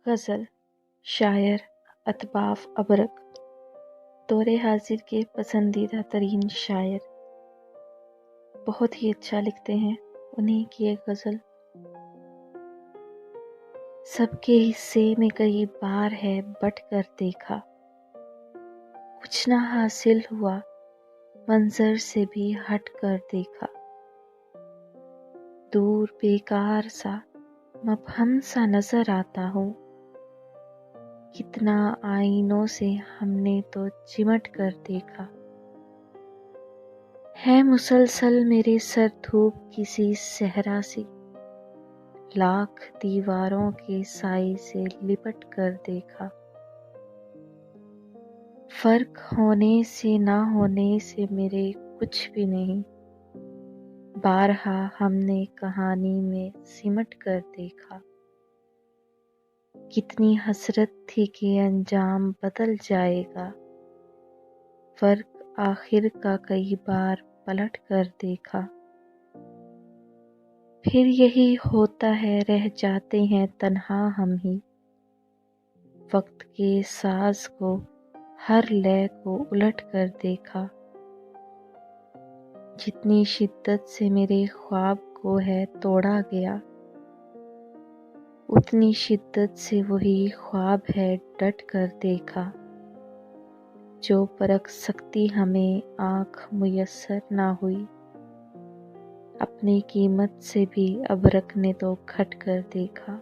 غزل شاعر اطباف ابرق دور حاضر کے پسندیدہ ترین شاعر، بہت ہی اچھا لکھتے ہیں۔ انہیں کی ایک غزل، سب کے حصے میں کئی بار ہے بٹ کر دیکھا، کچھ نہ حاصل ہوا منظر سے بھی ہٹ کر دیکھا، دور بیکار سا مبہم سا نظر آتا ہوں، کتنا آئینوں سے ہم نے تو چمٹ کر دیکھا، ہے مسلسل میرے سر دھوپ کسی صحرا سی، لاکھ دیواروں کے سائے سے لپٹ کر دیکھا، فرق ہونے سے نہ ہونے سے میرے کچھ بھی نہیں، بارہا ہم نے کہانی میں سمٹ کر دیکھا، کتنی حسرت تھی کہ انجام بدل جائے گا، فرق آخر کا کئی بار پلٹ کر دیکھا، پھر یہی ہوتا ہے رہ جاتے ہیں تنہا ہم ہی، وقت کے ساز کو ہر لے کو الٹ کر دیکھا، جتنی شدت سے میرے خواب کو ہے توڑا گیا، اتنی شدت سے وہی خواب ہے ڈٹ کر دیکھا، جو پرکھ سکتی ہمیں آنکھ میسر نہ ہوئی، اپنی قیمت سے بھی ابرق نے تو گھٹ کر دیکھا۔